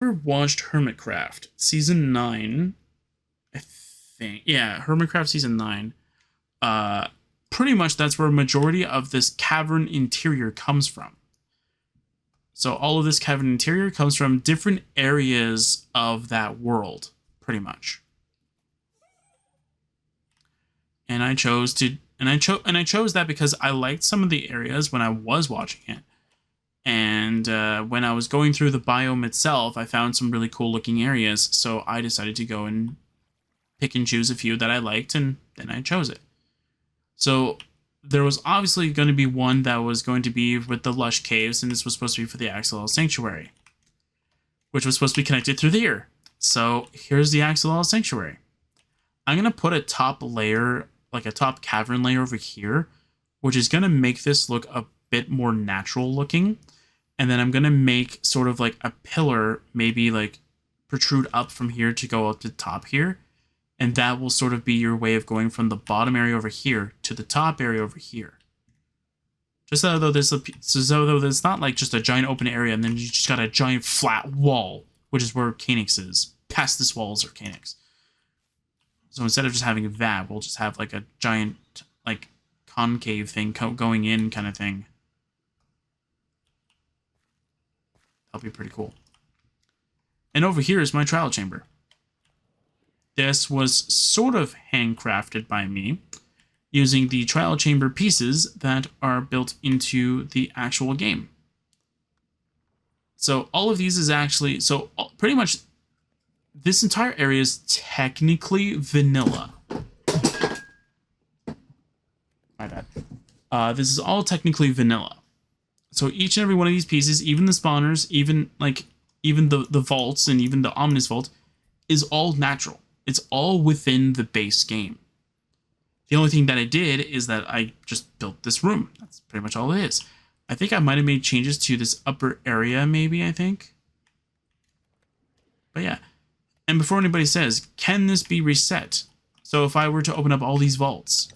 ever watched Hermitcraft Season 9, I think, yeah, Hermitcraft Season 9, pretty much that's where a majority of this cavern interior comes from. So all of this cavern interior comes from different areas of that world, pretty much. And I chose that because I liked some of the areas when I was watching it. And when I was going through the biome itself, I found some really cool looking areas. So I decided to go and pick and choose a few that I liked, and then I chose it. So there was obviously going to be one that was going to be with the lush caves, and this was supposed to be for the Xilestar Sanctuary, which was supposed to be connected through here. So here's the Xilestar Sanctuary. I'm going to put a top layer, like a top cavern layer over here, which is going to make this look a bit more natural looking. And then I'm going to make sort of like a pillar, maybe like protrude up from here to go up to the top here. And that will sort of be your way of going from the bottom area over here to the top area over here. Just so though there's not like just a giant open area and then you just got a giant flat wall, which is where Calyx is. Past this wall is Calyx. So instead of just having that, we'll just have like a giant like concave thing going in kind of thing. That'll be pretty cool. And over here is my trial chamber. This was sort of handcrafted by me using the trial chamber pieces that are built into the actual game. So all of these is actually, so pretty much this entire area is technically vanilla. My bad. This is all technically vanilla. So each and every one of these pieces, even the spawners, even the vaults and even the Omnis Vault is all natural. It's all within the base game. The only thing that I did is that I just built this room. That's pretty much all it is. I think I might have made changes to this upper area, maybe, I think. But yeah. And before anybody says, can this be reset? So if I were to open up all these vaults,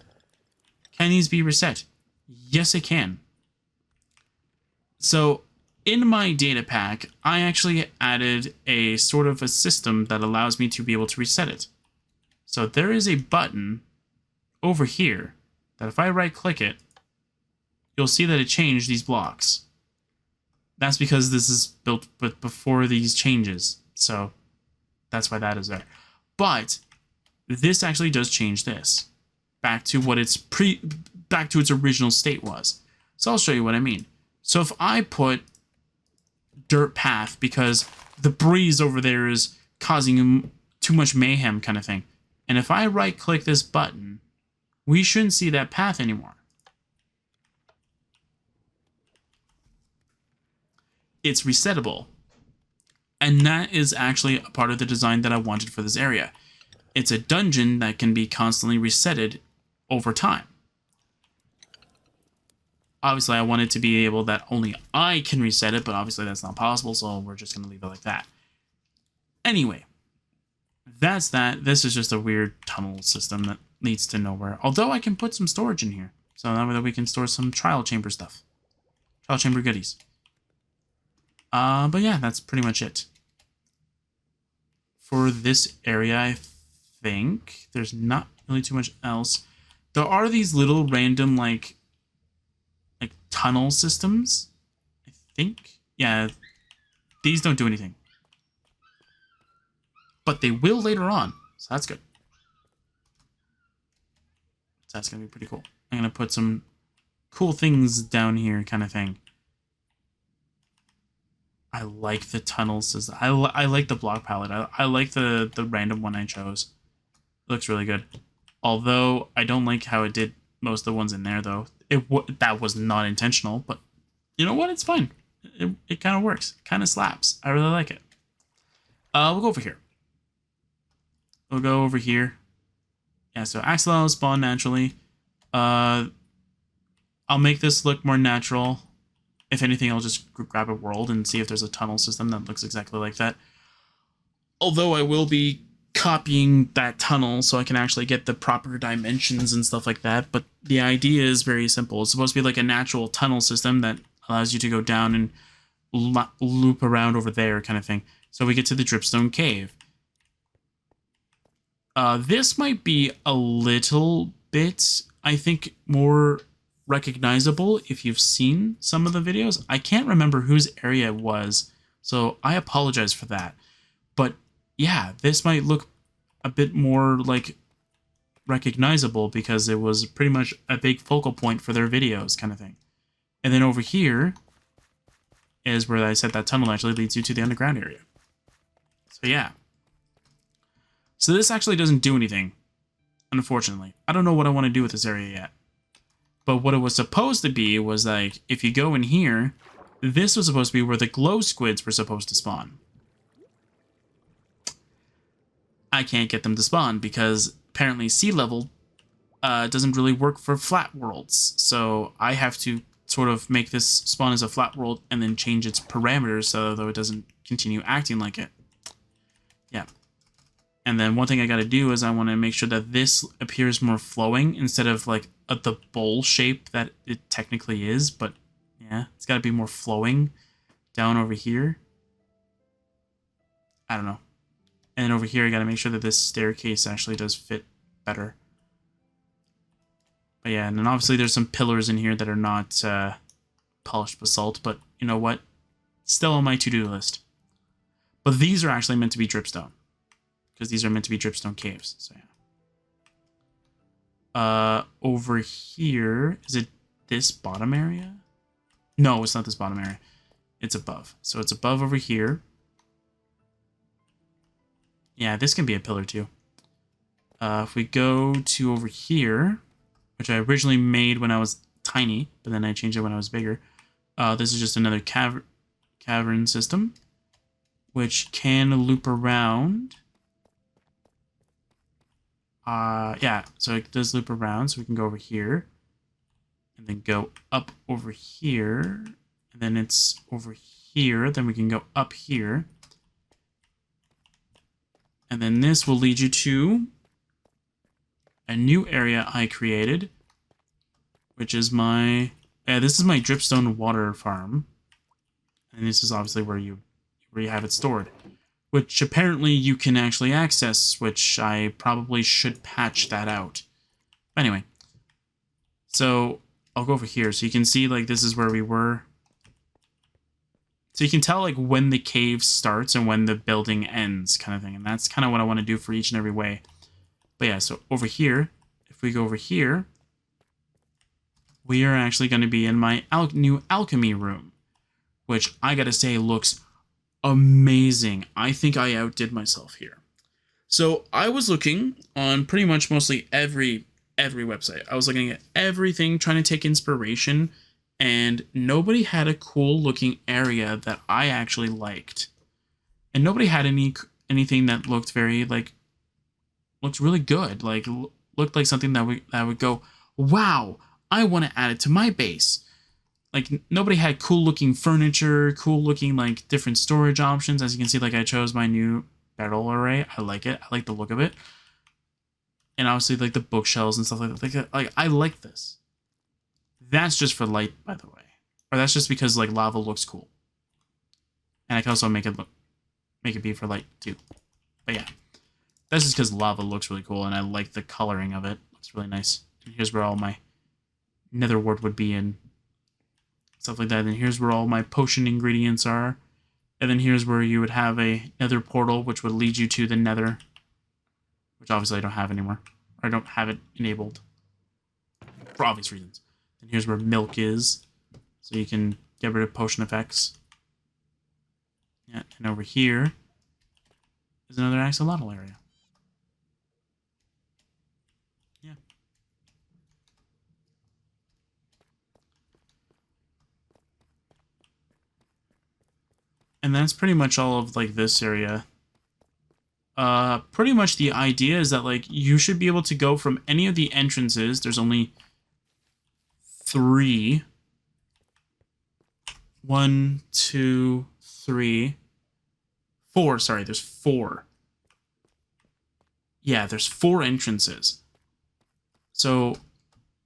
can these be reset? Yes, it can. So in my data pack, I actually added a sort of a system that allows me to be able to reset it. So there is a button over here that if I right click it, you'll see that it changed these blocks. That's because this is built before these changes. So that's why that is there. But this actually does change this back to what its original state was. So I'll show you what I mean. So if I put dirt path because the breeze over there is causing too much mayhem kind of thing. And if I right click this button, we shouldn't see that path anymore. It's resettable. And that is actually a part of the design that I wanted for this area. It's a dungeon that can be constantly resetted over time. Obviously, I want it to be able that only I can reset it, but obviously that's not possible, so we're just going to leave it like that. Anyway, that's that. This is just a weird tunnel system that leads to nowhere. Although I can put some storage in here, so that way we can store some trial chamber stuff. Trial chamber goodies. But yeah, that's pretty much it. For this area, I think there's not really too much else. There are these little random, like tunnel systems, I think. Yeah, these don't do anything. But they will later on, so that's good. So that's going to be pretty cool. I'm going to put some cool things down here kind of thing. I like the tunnel system. I like the block palette. I like the random one I chose. It looks really good. Although I don't like how it did most of the ones in there, though. That was not intentional, but you know what? It's fine. It kind of works. It kind of slaps. I really like it. We'll go over here. We'll go over here. Yeah, so Axel will spawn naturally. I'll make this look more natural. If anything, I'll just grab a world and see if there's a tunnel system that looks exactly like that. Although I will be copying that tunnel so I can actually get the proper dimensions and stuff like that. But the idea is very simple. It's supposed to be like a natural tunnel system that allows you to go down and loop around over there kind of thing. So we get to the Dripstone Cave. This might be a little bit, I think, more recognizable if you've seen some of the videos. I can't remember whose area it was, so I apologize for that. But yeah, this might look a bit more like recognizable because it was pretty much a big focal point for their videos kind of thing. And then over here is where I said that tunnel actually leads you to the underground area. So yeah. So this actually doesn't do anything, unfortunately. I don't know what I want to do with this area yet. But what it was supposed to be was like, if you go in here, this was supposed to be where the glow squids were supposed to spawn. I can't get them to spawn because apparently sea level doesn't really work for flat worlds. So I have to sort of make this spawn as a flat world and then change its parameters so that it doesn't continue acting like it. Yeah. And then one thing I got to do is I want to make sure that this appears more flowing instead of like the bowl shape that it technically is. But yeah, it's got to be more flowing down over here. I don't know. And then over here, I got to make sure that this staircase actually does fit better. But yeah, and then obviously there's some pillars in here that are not polished basalt. But you know what? Still on my to-do list. But these are actually meant to be dripstone. Because these are meant to be dripstone caves. So yeah. Over here, is it this bottom area? No, it's not this bottom area. It's above. So it's above over here. Yeah, this can be a pillar too. If we go to over here, which I originally made when I was tiny, but then I changed it when I was bigger. This is just another cavern system, which can loop around. Yeah, so it does loop around, so we can go over here and then go up over here, and then it's over here, then we can go up here, and then this will lead you to a new area I created, which is my this is my dripstone water farm, and this is obviously where you have it stored, which apparently you can actually access, which I probably should patch that out. Anyway, so I'll go over here so you can see like this is where we were. So you can tell like when the cave starts and when the building ends kind of thing. And that's kind of what I want to do for each and every way. But yeah, so over here, if we go over here, we are actually going to be in my new alchemy room, which I got to say looks amazing. I think I outdid myself here. So I was looking on pretty much mostly every website. I was looking at everything, trying to take inspiration, and nobody had a cool looking area that I actually liked. And nobody had anything that looked very looked really good. Like looked like something that would go, wow, I want to add it to my base. Like nobody had cool looking furniture, cool looking like different storage options. As you can see, like I chose my new barrel array. I like it. I like the look of it. And obviously like the bookshelves and stuff like that. Like I like this. That's just for light, by the way. Or that's just because like lava looks cool. And I can also make it be for light too. But yeah. That's just because lava looks really cool and I like the coloring of it. Looks really nice. And here's where all my nether wart would be in. Stuff like that. And here's where all my potion ingredients are. And then here's where you would have a nether portal, which would lead you to the nether. Which obviously I don't have anymore. Or I don't have it enabled. For obvious reasons. And here's where milk is. So you can get rid of potion effects. Yeah, and over here is another axolotl area. Yeah. And that's pretty much all of like this area. Pretty much the idea is that like you should be able to go from any of the entrances. There's only 3. 1, 2, 3, 4. Sorry, there's 4. Yeah, there's 4 entrances. So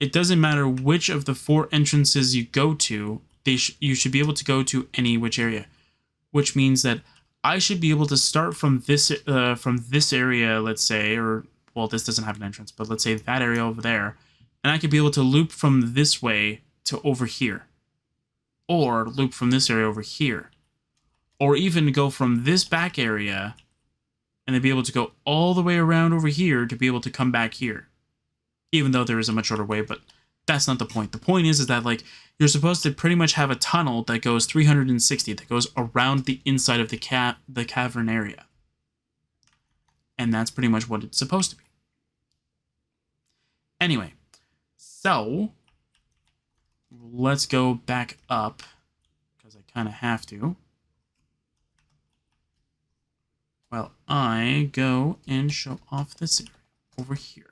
it doesn't matter which of the 4 entrances you go to. You should be able to go to any which area. Which means that I should be able to start from this area, let's say, or well, this doesn't have an entrance, but let's say that area over there, and I could be able to loop from this way to over here, or loop from this area over here, or even go from this back area and then be able to go all the way around over here to be able to come back here, even though there is a much shorter way, but that's not the point. The point is that, like, you're supposed to pretty much have a tunnel that goes 360, that goes around the inside of the cavern area. And that's pretty much what it's supposed to be. Anyway, so let's go back up, because I kind of have to. Well, I go and show off this area over here.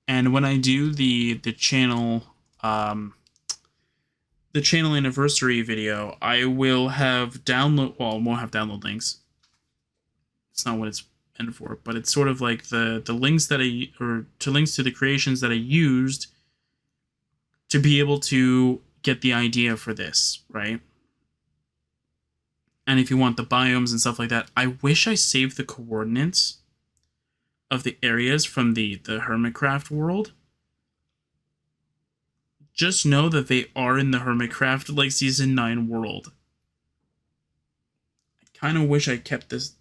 And when I do the channel anniversary video, I will have download. Well, I won't have download links. It's not what it's meant for, but it's sort of like the links that links to the creations that I used to be able to get the idea for this, right? And if you want the biomes and stuff like that, I wish I saved the coordinates of the areas from the Hermitcraft world. Just know that they are in the Hermitcraft, like, Season 9 world. I kind of wish I kept this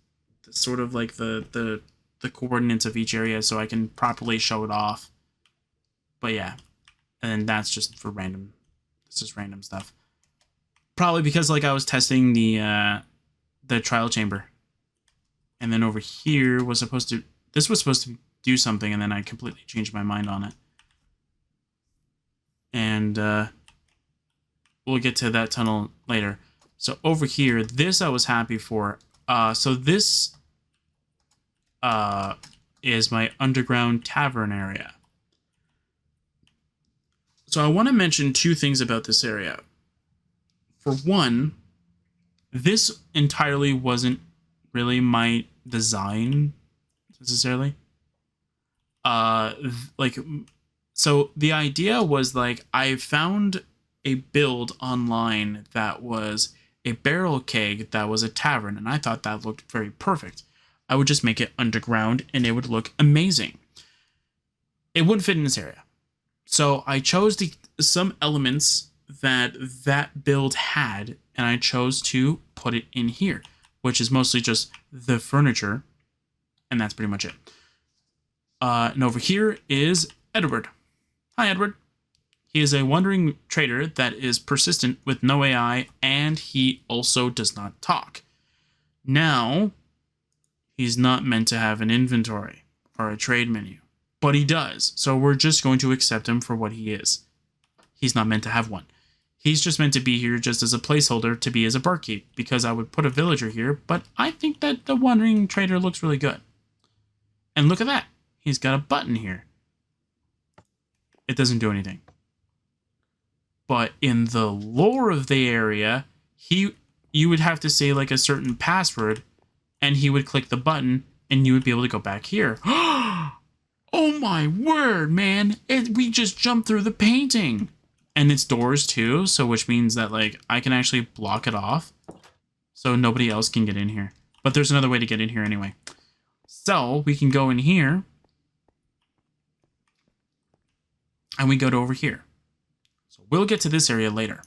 sort of like the coordinates of each area so I can properly show it off. But yeah, and that's just for random. This is random stuff. Probably because, like, I was testing the trial chamber, and then over here was supposed to. This was supposed to do something, and then I completely changed my mind on it. And we'll get to that tunnel later. So over here, this I was happy for. So this is my underground tavern area. So I want to mention two things about this area. For one, this entirely wasn't really my design necessarily. So the idea was, like, I found a build online that was a barrel keg that was a tavern, and I thought that looked very perfect. I would just make it underground and it would look amazing. It wouldn't fit in this area. So I chose some elements that build had, and I chose to put it in here, which is mostly just the furniture, and that's pretty much it. And over here is Edward. Hi, Edward. He is a wandering trader that is persistent with no AI, and he also does not talk. Now, he's not meant to have an inventory or a trade menu, but he does, so we're just going to accept him for what he is. He's not meant to have one. He's just meant to be here just as a placeholder to be as a barkeep, because I would put a villager here, but I think that the wandering trader looks really good. And look at that. He's got a button here. It doesn't do anything. But in the lore of the area, you would have to say, like, a certain password, and he would click the button, and you would be able to go back here. Oh my word, man. We just jumped through the painting. And it's doors too, so which means that, like, I can actually block it off so nobody else can get in here. But there's another way to get in here anyway. So we can go in here, and we go to over here. So we'll get to this area later.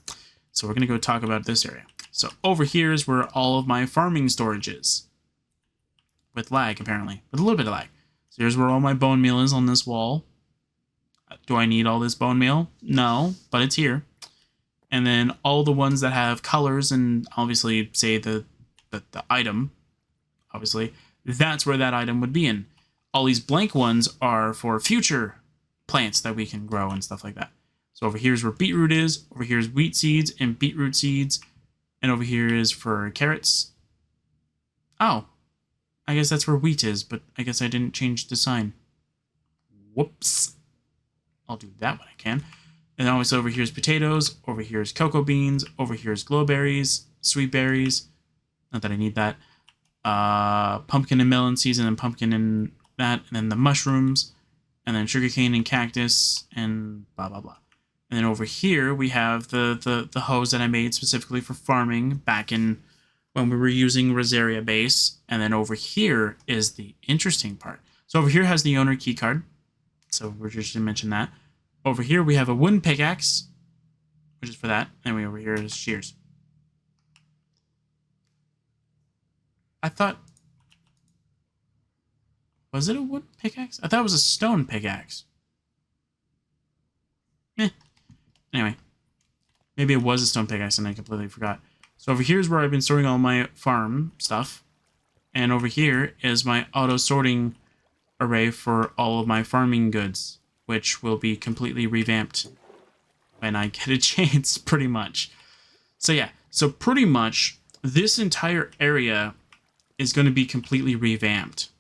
So we're going to go talk about this area. So over here is where all of my farming storage is. With lag, apparently. With a little bit of lag. So here's where all my bone meal is on this wall. Do I need all this bone meal? No, but it's here. And then all the ones that have colors and obviously say the item, obviously, that's where that item would be in. All these blank ones are for future plants that we can grow and stuff like that. So over here is where beetroot is. Over here is wheat seeds and beetroot seeds. And over here is for carrots. Oh, I guess that's where wheat is, but I guess I didn't change the sign. Whoops. I'll do that when I can. And then always over here is potatoes. Over here is cocoa beans. Over here is glowberries, sweet berries. Not that I need that. Pumpkin and melon seeds, and then pumpkin and that. And then the mushrooms. and then sugarcane and cactus and blah blah blah. And then over here we have the hose that I made specifically for farming back in when we were using Rosaria base. And then over here is the interesting part. So over here has the owner key card. So we're just going to mention that. Over here we have a wooden pickaxe, which is for that. And we over here is shears. I thought... Was it a wooden pickaxe? I thought it was a stone pickaxe. Anyway. Maybe it was a stone pickaxe and I completely forgot. So over here is where I've been storing all my farm stuff. And over here is my auto-sorting array for all of my farming goods, which will be completely revamped when I get a chance, pretty much. So yeah, so pretty much this entire area is going to be completely revamped.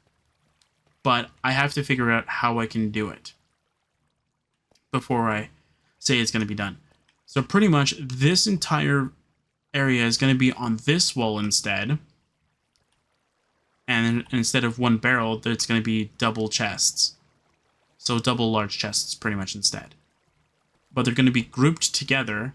But I have to figure out how I can do it before I say it's going to be done. So pretty much this entire area is going to be on this wall instead. And instead of one barrel, it's going to be double chests. So double large chests pretty much instead. But they're going to be grouped together